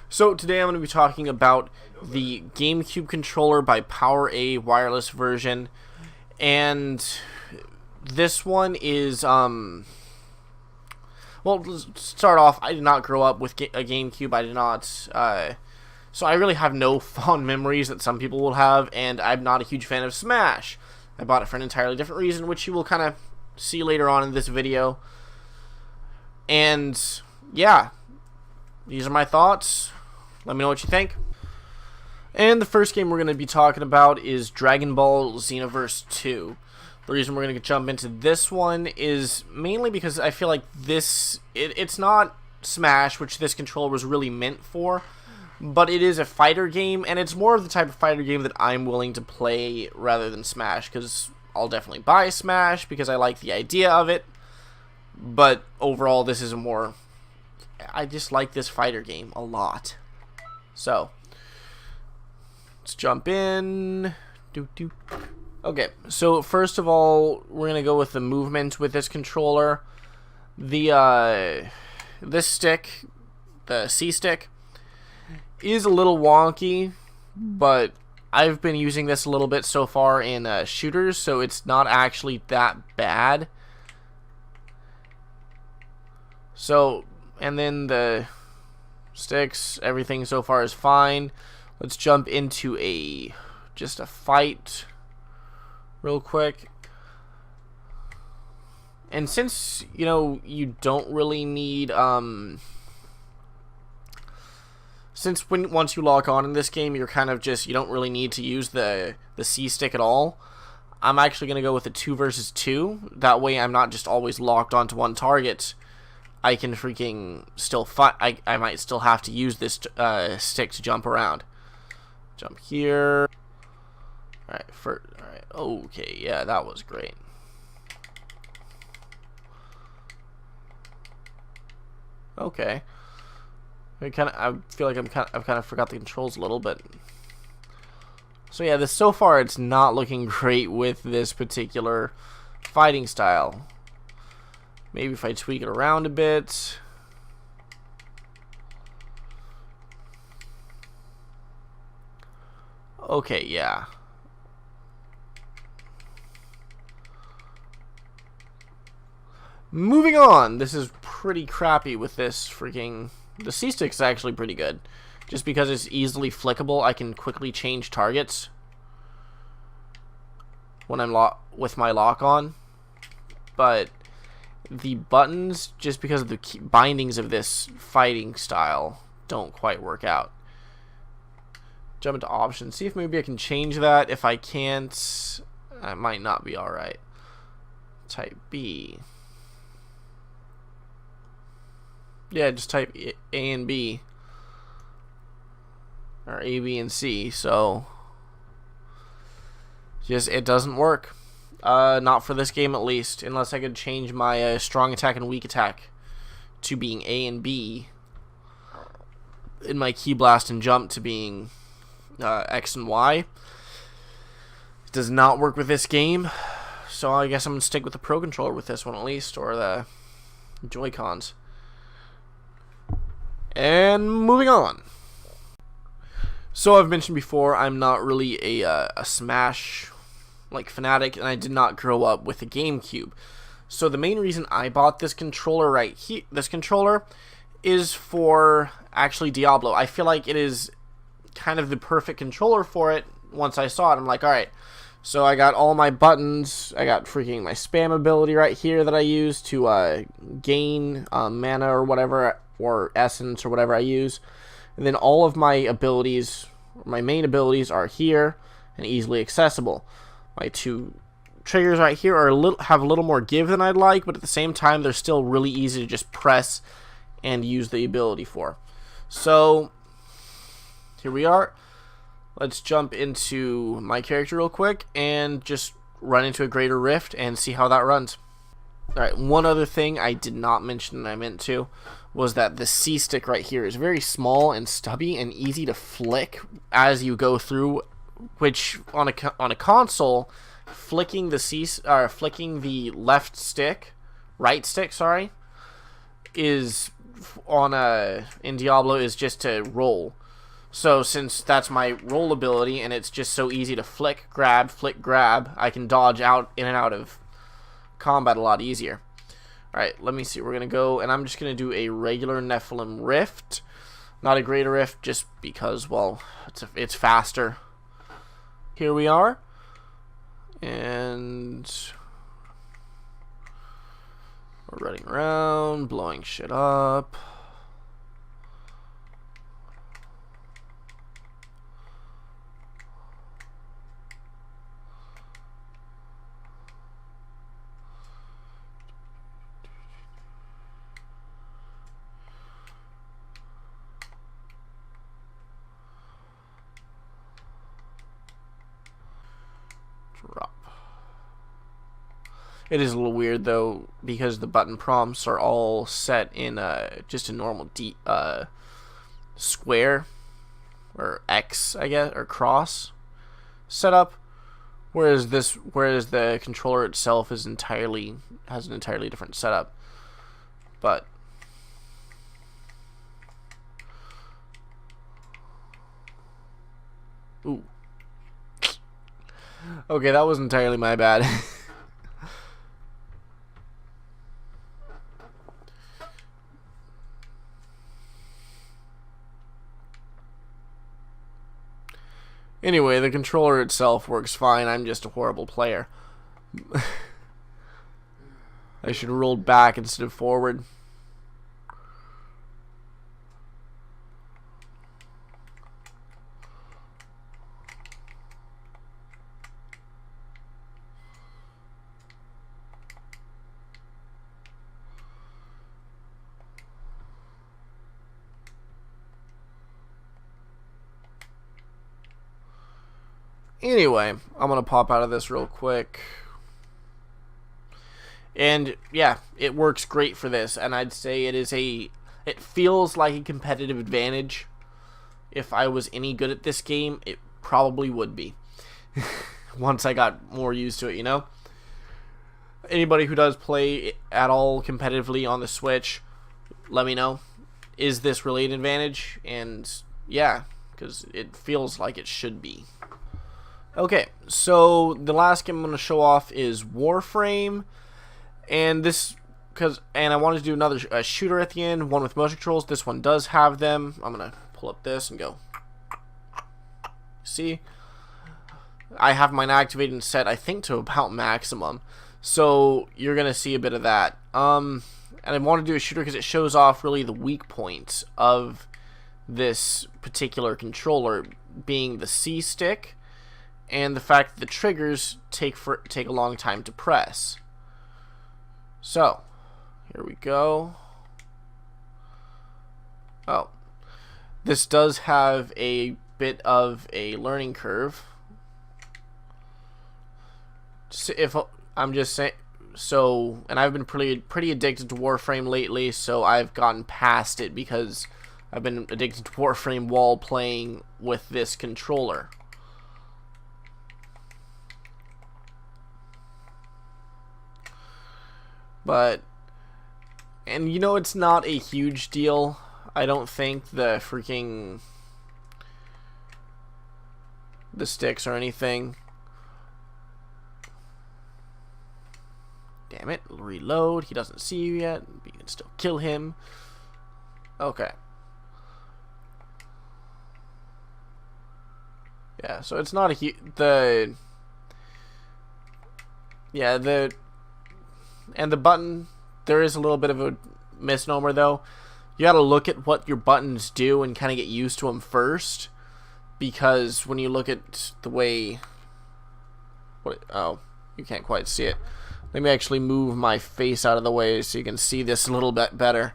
So today I'm going to be talking about the GameCube controller by Powera Wireless version, and this one is well, let's start off. I did not grow up with a GameCube. I did not, so I really have no fond memories that some people will have, and I'm not a huge fan of Smash. I bought it for an entirely different reason, which you will kind of see later on in this video. And yeah, these are my thoughts. Let me know what you think. And the first game we're going to be talking about is Dragonball Xenoverse 2. The reason we're going to jump into this one is mainly because I feel like it's not Smash, which this controller was really meant for, but it is a fighter game, and it's more of the type of fighter game that I'm willing to play rather than Smash, because I'll definitely buy Smash because I like the idea of it, but overall this is I just like this fighter game a lot. So, let's jump in. Okay, so first of all, we're going to go with the movement with this controller. This stick, the C stick, is a little wonky, but I've been using this a little bit so far in shooters, so it's not actually that bad. So, and then the sticks, everything so far is fine. Let's jump into just a fight real quick. And since, you don't really need, once you log on in this game, you're kind of you don't really need to use the C stick at all. I'm actually going to go with the 2 versus 2. That way I'm not just always locked onto one target. I can freaking still fight. I might still have to use this stick to jump around. Jump here. Alright, okay, yeah, that was great. Okay. I feel like I've kind of forgot the controls a little bit. So yeah, so far it's not looking great with this particular fighting style. Maybe if I tweak it around a bit. Okay, yeah. Moving on. This is pretty crappy with this freaking... The C-stick's actually pretty good. Just because it's easily flickable, I can quickly change targets when I'm with my lock on. But the buttons, just because of the bindings of this fighting style, don't quite work out. Jump into options. See if maybe I can change that. If I can't, I might not be alright. Type B. Yeah, just type A and B. Or A, B, and C. So, it doesn't work. Not for this game at least, unless I could change my strong attack and weak attack to being A and B, and my key blast and jump to being X and Y. It does not work with this game, so I guess I'm going to stick with the Pro Controller with this one at least, or the Joy-Cons. And moving on. So I've mentioned before, I'm not really a Smash fanatic, and I did not grow up with a GameCube. So the main reason I bought this controller is for actually Diablo. I feel like it is kind of the perfect controller for it. Once I saw it, I'm like, alright. So I got all my buttons. I got freaking my spam ability right here that I use to gain mana or whatever, or essence or whatever I use. And then all of my abilities, my main abilities, are here and easily accessible. My 2 triggers right here have a little more give than I'd like, but at the same time, they're still really easy to just press and use the ability for. So, here we are. Let's jump into my character real quick and just run into a greater rift and see how that runs. Alright, one other thing I did not mention that I meant to was that the C stick right here is very small and stubby and easy to flick as you go through, which on a console, flicking the right stick, is on in Diablo is just to roll. So since that's my roll ability and it's just so easy to flick, grab, I can dodge out in and out of combat a lot easier. Alright, let me see. We're going to go, and I'm just going to do a regular Nephilim Rift. Not a Greater Rift, just because, well, it's faster. Here we are. And we're running around, blowing shit up. Drop. It is a little weird though, because the button prompts are all set in just a normal square or X, I guess, or cross setup, whereas the controller itself has an entirely different setup. But ooh. Okay, that was entirely my bad. Anyway, the controller itself works fine. I'm just a horrible player. I should have rolled back instead of forward. Anyway, I'm going to pop out of this real quick. And yeah, it works great for this, and I'd say it feels like a competitive advantage. If I was any good at this game, it probably would be. Once I got more used to it, you know? Anybody who does play at all competitively on the Switch, let me know. Is this really an advantage? And yeah, because it feels like it should be. Okay, so the last game I'm going to show off is Warframe, and I wanted to do another shooter at the end, one with motion controls. This one does have them. I'm going to pull up this and go. See? I have mine activated and set, I think, to about maximum, so you're going to see a bit of that. And I want to do a shooter because it shows off really the weak points of this particular controller, being the C stick, and the fact that the triggers take a long time to press. So, here we go. Oh, this does have a bit of a learning curve. If I'm just saying, so, and I've been pretty addicted to Warframe lately, so I've gotten past it because I've been addicted to Warframe while playing with this controller. But, and you know, it's not a huge deal. I don't think the sticks or anything. Damn it, reload. He doesn't see you yet, but you can still kill him. Okay. Yeah, so it's not a huge, and the button, there is a little bit of a misnomer though. You gotta look at what your buttons do and kind of get used to them first, because when you look at the way, oh, you can't quite see it. Let me actually move my face out of the way so you can see this a little bit better.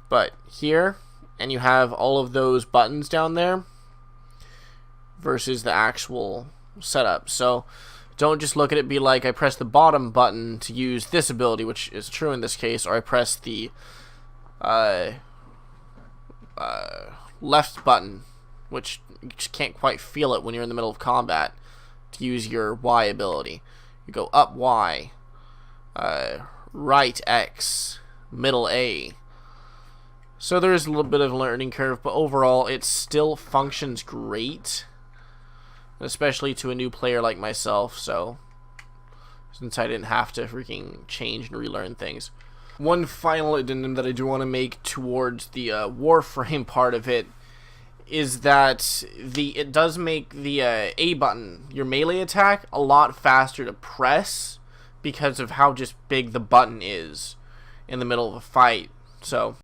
But here, and you have all of those buttons down there versus the actual setup. So don't just look at it be like, I press the bottom button to use this ability, which is true in this case, or I press the left button, which you just can't quite feel it when you're in the middle of combat, to use your Y ability. You go up Y, right X, middle A. So there is a little bit of a learning curve, but overall it still functions great, especially to a new player like myself, so since I didn't have to freaking change and relearn things. One final addendum that I do want to make towards the Warframe part of it is that it does make the A button, your melee attack, a lot faster to press because of how just big the button is in the middle of a fight. So